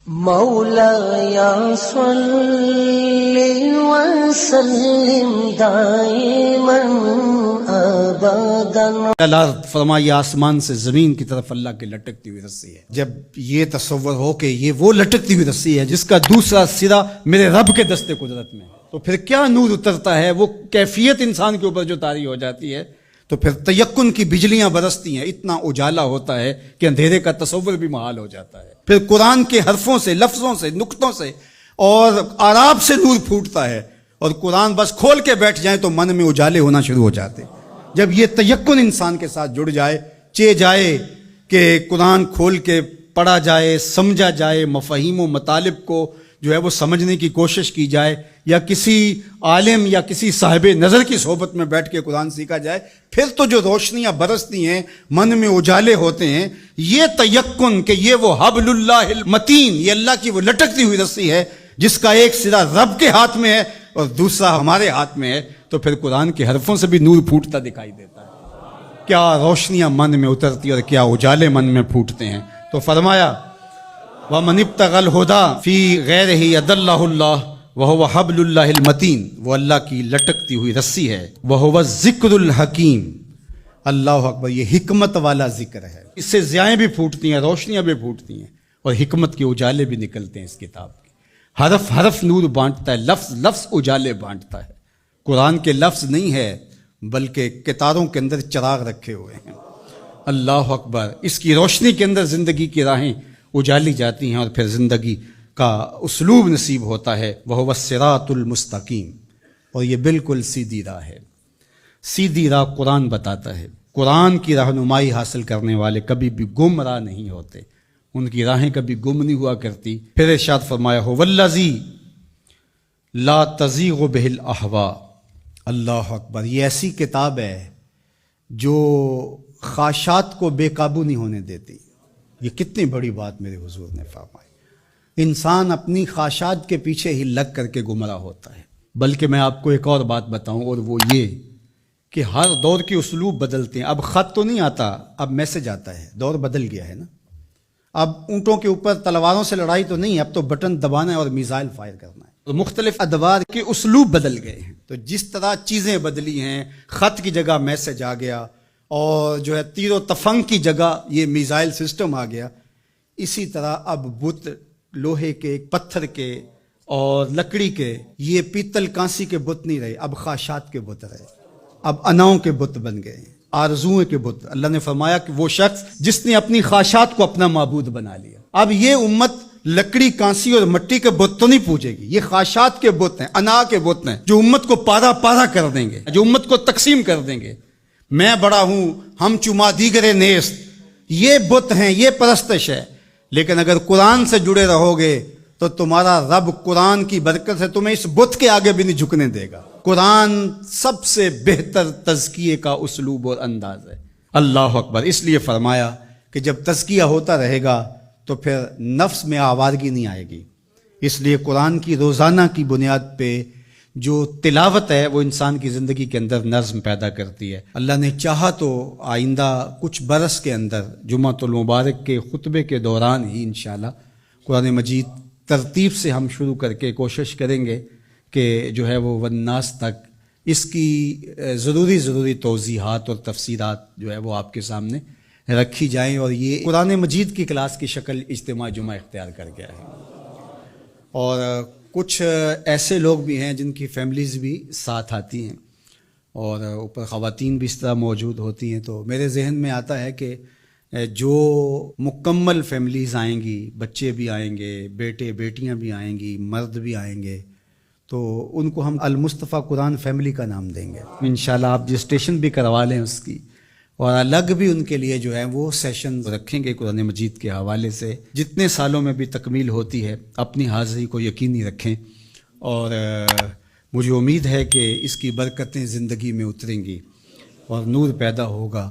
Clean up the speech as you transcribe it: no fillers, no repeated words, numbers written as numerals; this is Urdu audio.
مولایا صلی وسلم دائما ابدا۔ اللہ فرمایا آسمان سے زمین کی طرف اللہ کی لٹکتی ہوئی رسی ہے۔ جب یہ تصور ہو کہ یہ وہ لٹکتی ہوئی رسی ہے جس کا دوسرا سرا میرے رب کے دستے قدرت میں ہے، تو پھر کیا نور اترتا ہے، وہ کیفیت انسان کے اوپر جو طاری ہو جاتی ہے، تو پھر تیقن کی بجلیاں برستی ہیں، اتنا اجالا ہوتا ہے کہ اندھیرے کا تصور بھی محال ہو جاتا ہے۔ پھر قرآن کے حرفوں سے، لفظوں سے، نقطوں سے اور آراب سے نور پھوٹتا ہے، اور قرآن بس کھول کے بیٹھ جائیں تو من میں اجالے ہونا شروع ہو جاتے۔ جب یہ تیقن انسان کے ساتھ جڑ جائے، چے جائے کہ قرآن کھول کے پڑھا جائے، سمجھا جائے، مفاہیم و مطالب کو جو ہے وہ سمجھنے کی کوشش کی جائے، یا کسی عالم یا کسی صاحب نظر کی صحبت میں بیٹھ کے قرآن سیکھا جائے، پھر تو جو روشنیاں برستی ہیں، من میں اجالے ہوتے ہیں۔ یہ تیقن کہ یہ وہ حبل اللہ المتین، یہ اللہ کی وہ لٹکتی ہوئی رسی ہے جس کا ایک سرا رب کے ہاتھ میں ہے اور دوسرا ہمارے ہاتھ میں ہے، تو پھر قرآن کے حرفوں سے بھی نور پھوٹتا دکھائی دیتا ہے۔ کیا روشنیاں من میں اترتی اور کیا اجالے من میں پھوٹتے ہیں۔ تو فرمایا وَمَنِ ابْتَغَى الْهُدَى فِي غَيْرِهِ أَضَلَّهُ اللَّهُ وَهُوَ حَبْلُ اللَّهِ الْمَتِينُ، وہ اللہ کی لٹکتی ہوئی رسی ہے۔ وَهُوَ الذِّكْرُ الْحَكِيمُ، اللہ اکبر، یہ حکمت والا ذکر ہے۔ اس سے ضیائیں بھی پھوٹتی ہیں، روشنیاں بھی پھوٹتی ہیں، اور حکمت کے اجالے بھی نکلتے ہیں اس کتاب کے۔ حرف حرف نور بانٹتا ہے، لفظ لفظ اجالے بانٹتا ہے۔ قرآن کے لفظ نہیں ہے بلکہ کتاروں کے اندر چراغ رکھے ہوئے ہیں۔ اللہ اکبر، اس کی روشنی کے اندر زندگی کی راہیں اجالی جاتی ہیں، اور پھر زندگی کا اسلوب نصیب ہوتا ہے۔ وَهُوَ الصِّرَاطُ الْمُسْتَقِيمُ، اور یہ بالکل سیدھی راہ ہے۔ سیدھی راہ قرآن بتاتا ہے۔ قرآن کی رہنمائی حاصل کرنے والے کبھی بھی گمراہ نہیں ہوتے، ان کی راہیں کبھی گم نہیں ہوا کرتی۔ پھر ارشاد فرمایا هُوَ الَّذِي لَا تَزِيغُ بِهِ الْأَهْوَاءُ، اللہ اکبر، یہ ایسی کتاب ہے جو خواہشات کو بے قابو نہیں ہونے دیتی۔ یہ کتنی بڑی بات میرے حضور نے فرمائی۔ انسان اپنی خواہشات کے پیچھے ہی لگ کر کے گمراہ ہوتا ہے۔ بلکہ میں آپ کو ایک اور بات بتاؤں، اور وہ یہ کہ ہر دور کے اسلوب بدلتے ہیں۔ اب خط تو نہیں آتا، اب میسج آتا ہے، دور بدل گیا ہے نا۔ اب اونٹوں کے اوپر تلواروں سے لڑائی تو نہیں، اب تو بٹن دبانا ہے اور میزائل فائر کرنا ہے۔ تو مختلف ادوار کے اسلوب بدل گئے ہیں، تو جس طرح چیزیں بدلی ہیں، خط کی جگہ میسج آ گیا، اور جو ہے تیر و تفنگ کی جگہ یہ میزائل سسٹم آ گیا، اسی طرح اب بت لوہے کے، پتھر کے اور لکڑی کے، یہ پیتل کانسی کے بت نہیں رہے، اب خواہشات کے بت رہے، اب اناؤں کے بت بن گئے، آرزوؤں کے بت۔ اللہ نے فرمایا کہ وہ شخص جس نے اپنی خواہشات کو اپنا معبود بنا لیا۔ اب یہ امت لکڑی، کانسی اور مٹی کے بت تو نہیں پوجے گی، یہ خواہشات کے بت ہیں، انا کے بت ہیں، جو امت کو پارا پارا کر دیں گے، جو امت کو تقسیم کر دیں گے۔ میں بڑا ہوں، ہم چما دیگرے نیست، یہ بت ہیں، یہ پرستش ہے۔ لیکن اگر قرآن سے جڑے رہو گے تو تمہارا رب قرآن کی برکت سے تمہیں اس بت کے آگے بھی نہیں جھکنے دے گا۔ قرآن سب سے بہتر تزکیے کا اسلوب اور انداز ہے۔ اللہ اکبر، اس لیے فرمایا کہ جب تزکیہ ہوتا رہے گا تو پھر نفس میں آوارگی نہیں آئے گی۔ اس لیے قرآن کی روزانہ کی بنیاد پہ جو تلاوت ہے وہ انسان کی زندگی کے اندر نظم پیدا کرتی ہے۔ اللہ نے چاہا تو آئندہ کچھ برس کے اندر جمعۃ المبارک کے خطبے کے دوران ہی انشاءاللہ قرآن مجید ترتیب سے ہم شروع کر کے کوشش کریں گے کہ جو ہے وہ والناس تک اس کی ضروری توضیحات اور تفسیرات جو ہے وہ آپ کے سامنے رکھی جائیں، اور یہ قرآن مجید کی کلاس کی شکل اجتماع جمعہ اختیار کر گیا ہے۔ اور کچھ ایسے لوگ بھی ہیں جن کی فیملیز بھی ساتھ آتی ہیں، اور اوپر خواتین بھی اس طرح موجود ہوتی ہیں، تو میرے ذہن میں آتا ہے کہ جو مکمل فیملیز آئیں گی، بچے بھی آئیں گے، بیٹے بیٹیاں بھی آئیں گی، مرد بھی آئیں گے، تو ان کو ہم المصطفیٰ قرآن فیملی کا نام دیں گے انشاءاللہ۔ آپ رجسٹریشن بھی کروا لیں اس کی، اور الگ بھی ان کے لیے جو ہے وہ سیشن رکھیں گے قرآن مجید کے حوالے سے۔ جتنے سالوں میں بھی تکمیل ہوتی ہے اپنی حاضری کو یقینی رکھیں، اور مجھے امید ہے کہ اس کی برکتیں زندگی میں اتریں گی اور نور پیدا ہوگا۔